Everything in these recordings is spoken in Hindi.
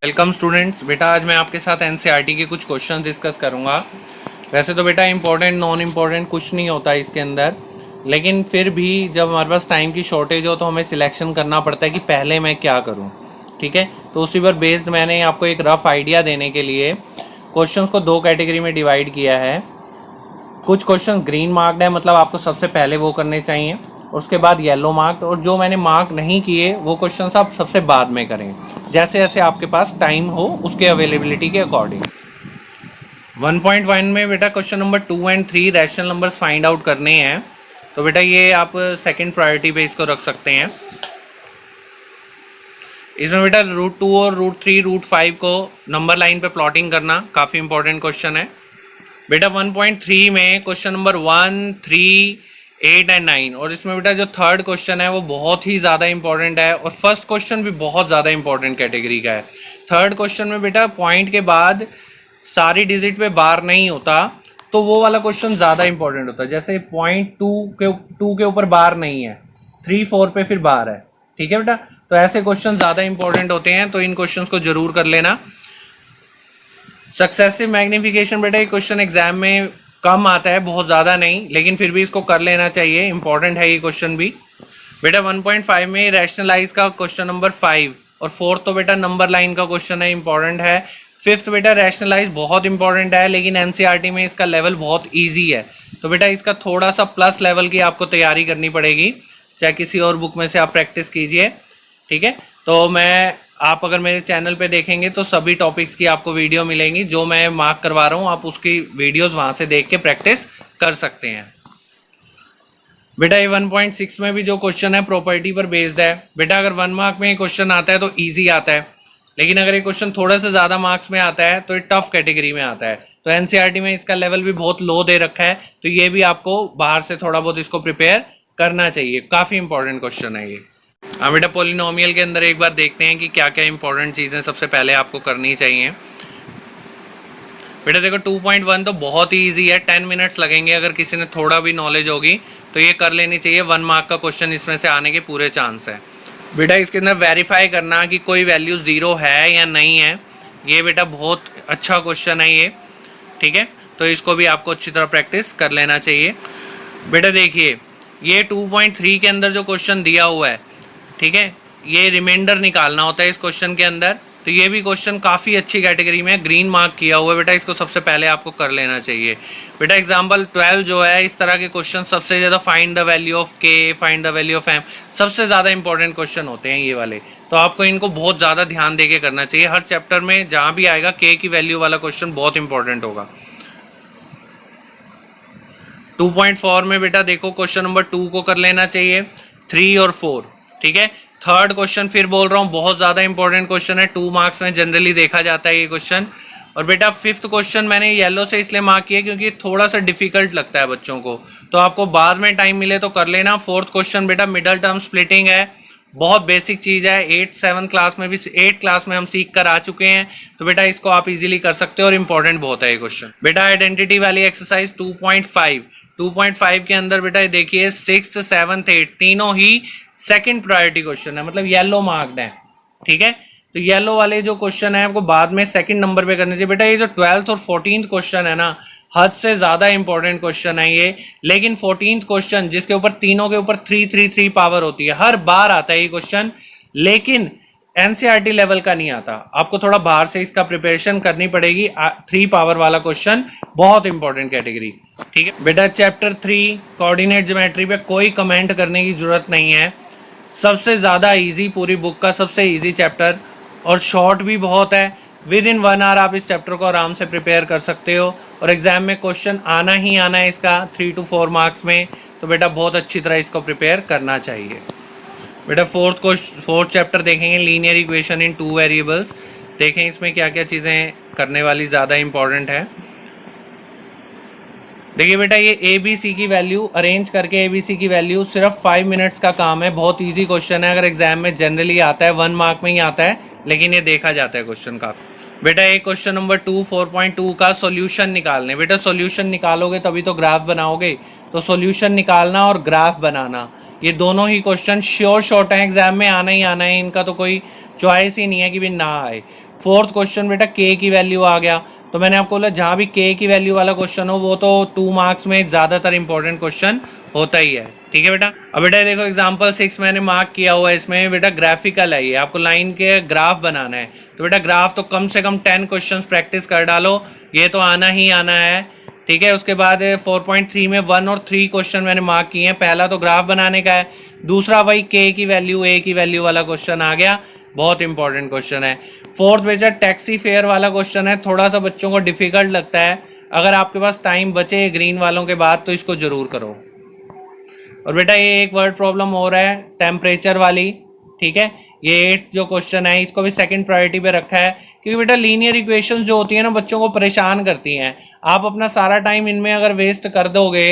Welcome students. बेटा आज मैं आपके साथ एनसीईआरटी के कुछ क्वेश्चन डिस्कस करूंगा। वैसे तो बेटा इंपॉर्टेंट नॉन इम्पॉर्टेंट कुछ नहीं होता है इसके अंदर, लेकिन फिर भी जब हमारे पास टाइम की शॉर्टेज हो तो हमें सिलेक्शन करना पड़ता है कि पहले मैं क्या करूं। ठीक है, तो उसी पर बेस्ड मैंने आपको एक रफ आइडिया देने के लिए क्वेश्चंस को दो कैटेगरी में डिवाइड किया है। कुछ क्वेश्चन ग्रीन मार्क्ड है, मतलब आपको सबसे पहले वो करने चाहिए, उसके बाद येलो मार्क, और जो मैंने मार्क नहीं किए वो क्वेश्चंस आप सबसे बाद में करें, जैसे जैसे आपके पास टाइम हो उसके अवेलेबिलिटी के अकॉर्डिंग। 1.1 में बेटा question number 2 and 3 rational numbers find out करने हैं। तो बेटा ये आप सेकंड प्रायोरिटी पे इसको रख सकते हैं। इसमें बेटा रूट 2 और रूट 3 रूट 5 को नंबर लाइन पे प्लॉटिंग करना काफ़ी इंपॉर्टेंट क्वेश्चन है। बेटा 1.3 में क्वेश्चन नंबर 1, 3, 8 एंड 9, और इसमें बेटा जो थर्ड क्वेश्चन है वो बहुत ही ज़्यादा इंपॉर्टेंट है, और फर्स्ट क्वेश्चन भी बहुत ज़्यादा इंपॉर्टेंट कैटेगरी का है। थर्ड क्वेश्चन में बेटा पॉइंट के बाद सारी डिजिट पे बार नहीं होता, तो वो वाला क्वेश्चन ज़्यादा इंपॉर्टेंट होता है। जैसे पॉइंट 2 के ऊपर बार नहीं है, 3, 4 पे फिर बार है। ठीक है बेटा, तो ऐसे क्वेश्चन ज़्यादा इंपॉर्टेंट होते हैं, तो इन क्वेश्चन को जरूर कर लेना। सक्सेसिव मैग्निफिकेशन बेटा ये क्वेश्चन एग्जाम में कम आता है, बहुत ज़्यादा नहीं, लेकिन फिर भी इसको कर लेना चाहिए, इंपॉर्टेंट है ये क्वेश्चन भी। बेटा 1.5 में रैशनलाइज का क्वेश्चन नंबर 5, और फोर्थ तो बेटा नंबर लाइन का क्वेश्चन है, इंपॉर्टेंट है। फिफ्थ बेटा रैशनलाइज बहुत इंपॉर्टेंट है, लेकिन एनसीईआरटी में इसका लेवल बहुत ईजी है, तो बेटा इसका थोड़ा सा प्लस लेवल की आपको तैयारी करनी पड़ेगी, चाहे किसी और बुक में से आप प्रैक्टिस कीजिए। ठीक है, तो आप अगर मेरे चैनल पे देखेंगे तो सभी टॉपिक्स की आपको वीडियो मिलेंगी, जो मैं मार्क करवा रहा हूँ आप उसकी वीडियोस वहाँ से देख के प्रैक्टिस कर सकते हैं। बेटा ये 1.6 में भी जो क्वेश्चन है प्रॉपर्टी पर बेस्ड है। बेटा अगर 1 मार्क में ये क्वेश्चन आता है तो ईजी आता है, लेकिन अगर ये क्वेश्चन थोड़ा सा ज़्यादा मार्क्स में आता है तो ये टफ कैटेगरी में आता है। तो एनसीईआरटी में इसका लेवल भी बहुत लो दे रखा है, तो ये भी आपको बाहर से थोड़ा बहुत इसको प्रिपेयर करना चाहिए, काफ़ी इंपॉर्टेंट क्वेश्चन है ये। हाँ बेटा, पॉलिनोमियल के अंदर एक बार देखते हैं कि क्या क्या इंपॉर्टेंट चीज़ें सबसे पहले आपको करनी चाहिए। बेटा देखो 2.1 तो बहुत ही ईजी है, 10 मिनट्स लगेंगे, अगर किसी ने थोड़ा भी नॉलेज होगी तो ये कर लेनी चाहिए। 1 मार्क का क्वेश्चन इसमें से आने के पूरे चांस है। बेटा इसके अंदर वेरीफाई करना कि कोई वैल्यू 0 है या नहीं है, ये बेटा बहुत अच्छा क्वेश्चन है ये। ठीक है, तो इसको भी आपको अच्छी तरह प्रैक्टिस कर लेना चाहिए। बेटा देखिए ये 2.3 के अंदर जो क्वेश्चन दिया हुआ है, ठीक है, ये रिमाइंडर निकालना होता है इस क्वेश्चन के अंदर, तो ये भी क्वेश्चन काफ़ी अच्छी कैटेगरी में ग्रीन मार्क किया हुआ है बेटा, इसको सबसे पहले आपको कर लेना चाहिए। बेटा एग्जाम्पल 12 जो है, इस तरह के क्वेश्चन सबसे ज़्यादा find the value of K, find the value of M, सबसे ज़्यादा इंपॉर्टेंट क्वेश्चन होते हैं ये वाले, तो आपको इनको बहुत ज़्यादा ध्यान दे के करना चाहिए। हर चैप्टर में जहाँ भी आएगा के की वैल्यू वाला क्वेश्चन बहुत इंपॉर्टेंट होगा। 2.4 में बेटा देखो क्वेश्चन नंबर 2 को कर लेना चाहिए, 3 और 4। ठीक है, थर्ड क्वेश्चन फिर बोल रहा हूँ बहुत ज़्यादा इंपॉर्टेंट क्वेश्चन है, 2 मार्क्स में जनरली देखा जाता है ये क्वेश्चन। और बेटा फिफ्थ क्वेश्चन मैंने येलो से इसलिए मार्क किया क्योंकि थोड़ा सा डिफिकल्ट लगता है बच्चों को, तो आपको बाद में टाइम मिले तो कर लेना। फोर्थ क्वेश्चन बेटा मिडल टर्म स्प्लिटिंग है, बहुत बेसिक चीज़ है, 8 क्लास में भी 8 क्लास में हम सीख कर आ चुके हैं, तो बेटा इसको आप इजीली कर सकते हो और इंपॉर्टेंट बहुत है ये क्वेश्चन। बेटा आइडेंटिटी वाली एक्सरसाइज 2.5 के अंदर बेटा देखिए 6th, 7th, 8 तीनों ही सेकंड प्रायोरिटी क्वेश्चन है, मतलब येलो मार्क्ड है। ठीक है, तो येलो वाले जो क्वेश्चन है आपको बाद में सेकंड नंबर पे करने चाहिए। बेटा ये जो 12th और 14th क्वेश्चन है ना, हद से ज़्यादा इंपॉर्टेंट क्वेश्चन है ये, लेकिन 14th क्वेश्चन जिसके ऊपर तीनों के ऊपर 3 पावर होती है, हर बार आता है ये क्वेश्चन, लेकिन एनसीईआरटी लेवल का नहीं आता, आपको थोड़ा बाहर से इसका प्रिपरेशन करनी पड़ेगी। 3 पावर वाला क्वेश्चन बहुत इंपॉर्टेंट कैटेगरी। ठीक है बेटा, चैप्टर 3 कोऑर्डिनेट ज्योमेट्री पे कोई कमेंट करने की जरूरत नहीं है, सबसे ज़्यादा इजी पूरी बुक का सबसे इजी चैप्टर, और शॉर्ट भी बहुत है। विद इन 1 आवर आप इस चैप्टर को आराम से प्रिपेयर कर सकते हो, और एग्जाम में क्वेश्चन आना ही आना है इसका 3 to 4 मार्क्स में, तो बेटा बहुत अच्छी तरह इसको प्रिपेयर करना चाहिए। बेटा फोर्थ चैप्टर देखेंगे, लीनियर इक्वेशन इन 2 वेरिएबल्स। देखें इसमें क्या क्या चीज़ें करने वाली ज़्यादा इंपॉर्टेंट है। देखिए बेटा ये ABC की वैल्यू अरेंज करके, ABC की वैल्यू सिर्फ 5 मिनट्स का काम है, बहुत इजी क्वेश्चन है, अगर एग्जाम में जनरली आता है 1 मार्क में ही आता है, लेकिन ये देखा जाता है क्वेश्चन का। बेटा एक क्वेश्चन नंबर 2 4.2 का सॉल्यूशन निकालने। बेटा सॉल्यूशन निकालोगे तभी तो ग्राफ बनाओगे, तो सॉल्यूशन निकालना और ग्राफ बनाना ये दोनों ही क्वेश्चन श्योर शॉर्ट है, एग्जाम में आना ही आना है, इनका तो कोई चॉइस ही नहीं है कि भी ना आए। फोर्थ क्वेश्चन बेटा के की वैल्यू आ गया, तो मैंने आपको बोला जहाँ भी के की वैल्यू वाला क्वेश्चन हो वो तो 2 मार्क्स में ज़्यादातर इंपॉर्टेंट क्वेश्चन होता ही है। ठीक है बेटा। अब बेटा देखो एग्जांपल 6 मैंने मार्क किया हुआ है, इसमें बेटा ग्राफिकल है, ये आपको लाइन के ग्राफ बनाना है, तो बेटा ग्राफ तो कम से कम 10 क्वेश्चन प्रैक्टिस कर डालो, ये तो आना ही आना है। ठीक है। उसके बाद 4.3 में 1 और 3 क्वेश्चन मैंने मार्क किए हैं। पहला तो ग्राफ बनाने का है, दूसरा वही के की वैल्यू ए की वैल्यू वाला क्वेश्चन आ गया, बहुत इंपॉर्टेंट क्वेश्चन है। फोर्थ बेटा टैक्सी फेयर वाला क्वेश्चन है, थोड़ा सा बच्चों को डिफिकल्ट लगता है, अगर आपके पास टाइम बचे ग्रीन वालों के बाद तो इसको जरूर करो। और बेटा ये एक वर्ड प्रॉब्लम हो रहा है टेम्परेचर वाली, ठीक है, ये 8th जो क्वेश्चन है इसको भी सेकंड प्रायोरिटी पे रखा है, क्योंकि बेटा लीनियर इक्वेशंस जो होती है ना बच्चों को परेशान करती हैं। आप अपना सारा टाइम इनमें अगर वेस्ट कर दोगे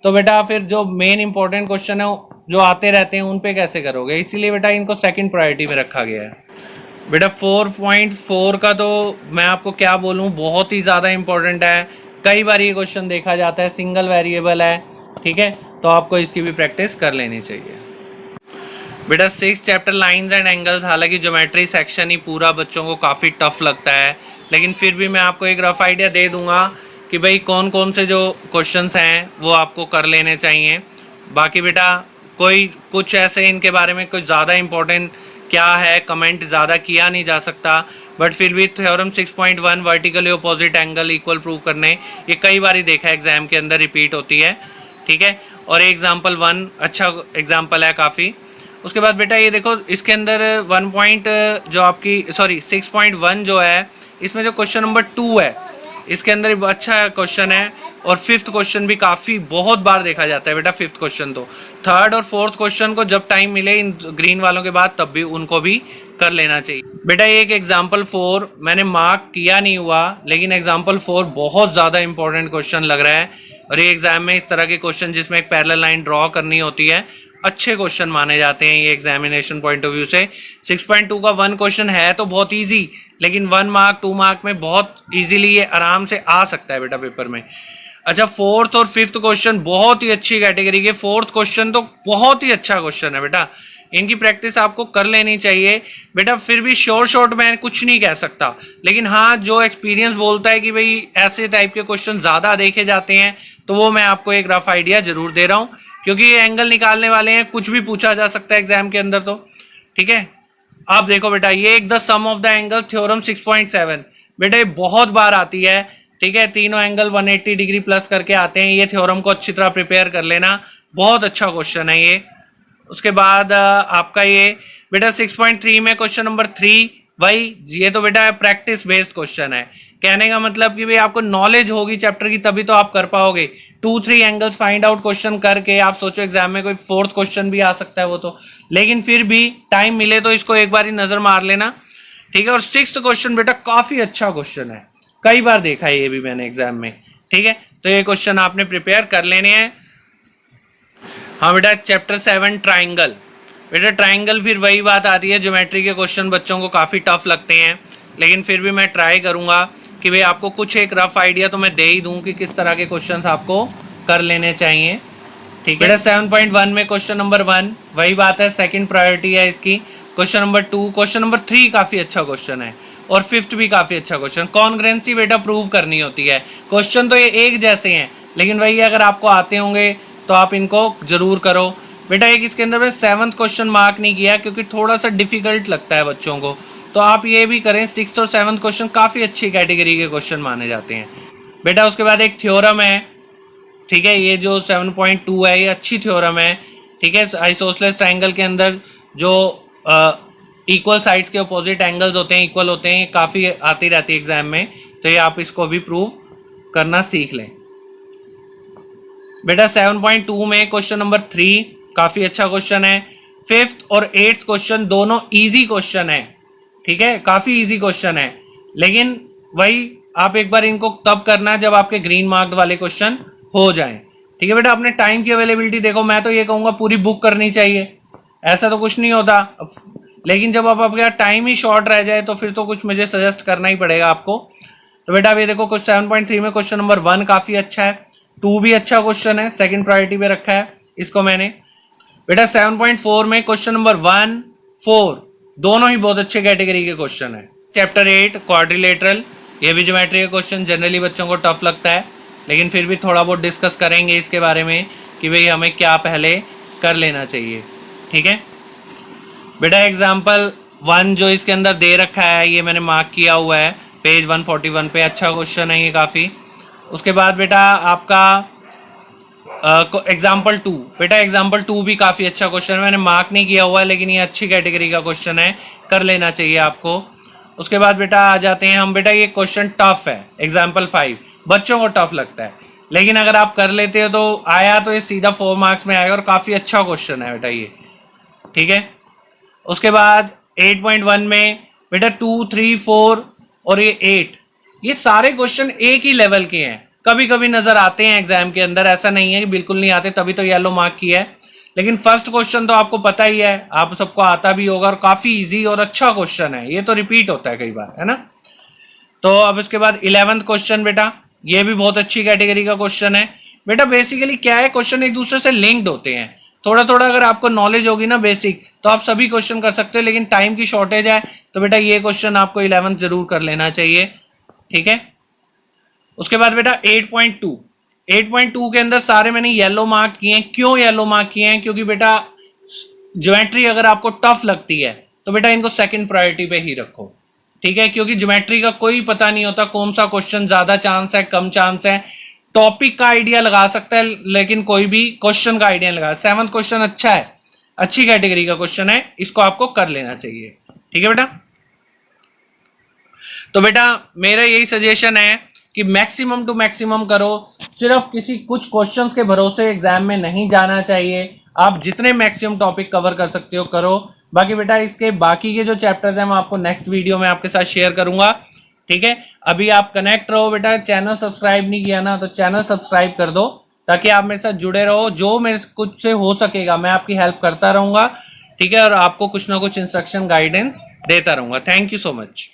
तो बेटा फिर जो मेन इंपॉर्टेंट क्वेश्चन है जो आते रहते हैं उन पे कैसे करोगे, इसीलिए बेटा इनको सेकंड प्रायोरिटी में रखा गया है। बेटा 4.4 का तो मैं आपको क्या बोलूँ, बहुत ही ज़्यादा इंपॉर्टेंट है, कई बार ये क्वेश्चन देखा जाता है, सिंगल वेरिएबल है, ठीक है, तो आपको इसकी भी प्रैक्टिस कर लेनी चाहिए। बेटा 6 चैप्टर लाइंस एंड एंगल्स, हालांकि ज्योमेट्री सेक्शन ही पूरा बच्चों को काफ़ी टफ लगता है, लेकिन फिर भी मैं आपको एक रफ आइडिया दे दूंगा कि भाई कौन कौन से जो क्वेश्चंस हैं वो आपको कर लेने चाहिए। बाकी बेटा कोई कुछ ऐसे इनके बारे में कुछ ज़्यादा इंपॉर्टेंट क्या है कमेंट ज़्यादा किया नहीं जा सकता, बट फिर भी theorem 6.1 vertically opposite angle equal prove करने, ये कई बार ही देखा है एग्जाम के अंदर रिपीट होती है। ठीक है। और एग्जाम्पल 1 अच्छा एग्जाम्पल है काफ़ी। उसके बाद बेटा ये देखो इसके अंदर 1 पॉइंट जो आपकी 6.1 जो है इसमें जो क्वेश्चन नंबर 2 है इसके अंदर अच्छा क्वेश्चन है, और 5th क्वेश्चन भी काफ़ी बहुत बार देखा जाता है बेटा 5th क्वेश्चन, तो 3rd और 4th क्वेश्चन को जब टाइम मिले इन ग्रीन वालों के बाद तब भी उनको भी कर लेना चाहिए। बेटा एक एग्जाम्पल 4 मैंने मार्क किया नहीं हुआ, लेकिन एग्जाम्पल 4 बहुत ज़्यादा इंपॉर्टेंट क्वेश्चन लग रहा है, और ये एग्जाम में इस तरह के क्वेश्चन जिसमें एक पैरेलल लाइन ड्रॉ करनी होती है अच्छे क्वेश्चन माने जाते हैं ये एग्जामिनेशन पॉइंट ऑफ व्यू से। 6.2 का 1 क्वेश्चन है तो बहुत इजी, लेकिन 1 मार्क 2 मार्क में बहुत इजीली ये आराम से आ सकता है बेटा पेपर में। अच्छा 4th और 5th क्वेश्चन बहुत ही अच्छी कैटेगरी के, 4th क्वेश्चन तो बहुत ही अच्छा क्वेश्चन है बेटा, इनकी प्रैक्टिस आपको कर लेनी चाहिए बेटा। फिर भी शॉर्ट मैं कुछ नहीं कह सकता, लेकिन हाँ जो एक्सपीरियंस बोलता है कि भाई ऐसे टाइप के क्वेश्चन ज़्यादा देखे जाते हैं, तो वो मैं आपको एक रफ आइडिया जरूर दे रहा हूँ, क्योंकि ये एंगल निकालने वाले हैं, कुछ भी पूछा जा सकता है एग्जाम के अंदर, तो ठीक है। आप देखो बेटा ये एक the sum of the angle theorem 6.7 बेटा ये बहुत बार आती है, ठीक है, तीनों एंगल 180 डिग्री प्लस करके आते हैं, ये थ्योरम को अच्छी तरह प्रिपेयर कर लेना, बहुत अच्छा क्वेश्चन है ये। उसके बाद आपका ये बेटा 6.3 में क्वेश्चन नंबर 3 वही, ये तो बेटा प्रैक्टिस बेस्ड क्वेश्चन है, कहने का मतलब कि भाई आपको नॉलेज होगी चैप्टर की तभी तो आप कर पाओगे। 2-3 एंगल्स फाइंड आउट क्वेश्चन करके आप सोचो एग्जाम में कोई 4th क्वेश्चन भी आ सकता है वो तो, लेकिन फिर भी टाइम मिले तो इसको एक बार ही नजर मार लेना, ठीक है। और 6th क्वेश्चन बेटा काफी अच्छा क्वेश्चन है, कई बार देखा है ये भी मैंने एग्जाम में, ठीक है, तो ये क्वेश्चन आपने प्रिपेयर कर लेने हैं। हाँ बेटा चैप्टर 7 ट्राइंगल, बेटा ट्राइंगल फिर वही बात आती है, ज्योमेट्री के क्वेश्चन बच्चों को काफ़ी टफ लगते हैं, लेकिन फिर भी मैं ट्राई करूँगा कि भाई आपको कुछ एक रफ आइडिया तो मैं दे ही दूँ कि किस तरह के क्वेश्चंस आपको कर लेने चाहिए, ठीक है। बेटा 7.1 में क्वेश्चन नंबर 1 वही बात है, सेकंड प्रायोरिटी है इसकी। क्वेश्चन नंबर 2, क्वेश्चन नंबर 3 काफ़ी अच्छा क्वेश्चन है, और 5th भी काफ़ी अच्छा क्वेश्चन। कॉन्ग्रुएंसी बेटा प्रूव करनी होती है, क्वेश्चन तो ये एक जैसे हैं, लेकिन वही अगर आपको आते होंगे तो आप इनको जरूर करो बेटा। एक इसके अंदर में 7th क्वेश्चन मार्क नहीं किया क्योंकि थोड़ा सा डिफिकल्ट लगता है बच्चों को, तो आप ये भी करें। 6th और 7th क्वेश्चन काफ़ी अच्छी कैटेगरी के क्वेश्चन माने जाते हैं बेटा। उसके बाद एक थ्योरम है, ठीक है, ये जो 7.2 है ये अच्छी थ्योरम है, ठीक है। आइसोसेलेस ट्रायंगल के अंदर जो इक्वल साइड्स के अपोजिट एंगल्स होते हैं इक्वल होते हैं, काफ़ी आती रहती है एग्जाम में, तो ये आप इसको भी प्रूव करना सीख लें बेटा। 7.2 में क्वेश्चन नंबर 3 काफ़ी अच्छा क्वेश्चन है। 5th और 8th क्वेश्चन दोनों इजी क्वेश्चन है, ठीक है, काफ़ी इजी क्वेश्चन है, लेकिन वही आप एक बार इनको तब करना जब आपके ग्रीन मार्क्ड वाले क्वेश्चन हो जाएं, ठीक है बेटा। अपने टाइम की अवेलेबिलिटी देखो, मैं तो ये कहूँगा पूरी बुक करनी चाहिए, ऐसा तो कुछ नहीं होता, लेकिन जब आप आपके टाइम ही शॉर्ट रह जाए तो फिर तो कुछ मुझे सजेस्ट करना ही पड़ेगा आपको। तो बेटा अब ये देखो कुछ 7.3 में क्वेश्चन नंबर 1 काफ़ी अच्छा है, 2 भी अच्छा क्वेश्चन है, सेकंड प्रायोरिटी पे रखा है इसको मैंने बेटा। 7.4 में क्वेश्चन नंबर 1, 4 दोनों ही बहुत अच्छे कैटेगरी के क्वेश्चन है, चैप्टर 8 क्वाड्रिलेटरल, ये भी ज्योमेट्री का क्वेश्चन जनरली बच्चों को टफ लगता है, लेकिन फिर भी थोड़ा बहुत डिस्कस करेंगे इसके बारे में कि भाई हमें क्या पहले कर लेना चाहिए। ठीक है बेटा, एग्जाम्पल 1 जो इसके अंदर दे रखा है ये मैंने मार्क किया हुआ है पेज 141 पे, अच्छा क्वेश्चन है ये काफ़ी। उसके बाद बेटा आपका एग्जाम्पल 2, बेटा एग्जाम्पल 2 भी काफ़ी अच्छा क्वेश्चन है, मैंने मार्क नहीं किया हुआ है लेकिन ये अच्छी कैटेगरी का क्वेश्चन है, कर लेना चाहिए आपको। उसके बाद बेटा आ जाते हैं हम, बेटा ये क्वेश्चन टफ है, एग्जाम्पल 5 बच्चों को टफ लगता है, लेकिन अगर आप कर लेते हो तो आया तो ये सीधा 4 मार्क्स में आएगा और काफ़ी अच्छा क्वेश्चन है बेटा ये। ठीक है, उसके बाद 8.1 में बेटा 2, 3, 4 और ये 8, ये सारे क्वेश्चन एक ही लेवल के हैं, कभी कभी नजर आते हैं एग्जाम के अंदर, ऐसा नहीं है कि बिल्कुल नहीं आते, तभी तो येलो मार्क किया है। लेकिन फर्स्ट क्वेश्चन तो आपको पता ही है, आप सबको आता भी होगा और काफी इजी और अच्छा क्वेश्चन है, ये तो रिपीट होता है कई बार, है ना। तो अब इसके बाद 11th क्वेश्चन बेटा, ये भी बहुत अच्छी कैटेगरी का क्वेश्चन है। बेटा बेसिकली क्या है, क्वेश्चन एक दूसरे से लिंक्ड होते हैं, थोड़ा थोड़ा अगर आपको नॉलेज होगी ना बेसिक, तो आप सभी क्वेश्चन कर सकते हो, लेकिन टाइम की शॉर्टेज है तो बेटा ये क्वेश्चन आपको 11th जरूर कर लेना चाहिए। ठीक है, उसके बाद बेटा 8.2 के अंदर सारे मैंने येलो मार्क किए हैं। क्यों येलो मार्क किए हैं, क्योंकि बेटा ज्योमेट्री अगर आपको टफ लगती है तो बेटा इनको सेकंड प्रायोरिटी पे ही रखो। ठीक है, क्योंकि ज्योमेट्री का कोई पता नहीं होता कौन सा क्वेश्चन ज्यादा चांस है, कम चांस है। टॉपिक का आइडिया लगा सकता है लेकिन कोई भी क्वेश्चन का आइडिया नहीं लगा। 7th क्वेश्चन अच्छा है, अच्छी कैटेगरी का क्वेश्चन है, इसको आपको कर लेना चाहिए। ठीक है बेटा, तो बेटा मेरा यही सजेशन है कि मैक्सिमम टू मैक्सिमम करो, सिर्फ किसी कुछ क्वेश्चंस के भरोसे एग्जाम में नहीं जाना चाहिए। आप जितने मैक्सिमम टॉपिक कवर कर सकते हो करो। बाकी बेटा इसके बाकी के जो चैप्टर्स हैं मैं आपको नेक्स्ट वीडियो में आपके साथ शेयर करूंगा। ठीक है, अभी आप कनेक्ट रहो बेटा, चैनल सब्सक्राइब नहीं किया ना तो चैनल सब्सक्राइब कर दो ताकि आप मेरे साथ जुड़े रहो, जो मेरे कुछ से हो सकेगा मैं आपकी हेल्प करता रहूंगा। ठीक है, और आपको कुछ ना कुछ इंस्ट्रक्शन गाइडेंस देता रहूंगा। Thank you so much.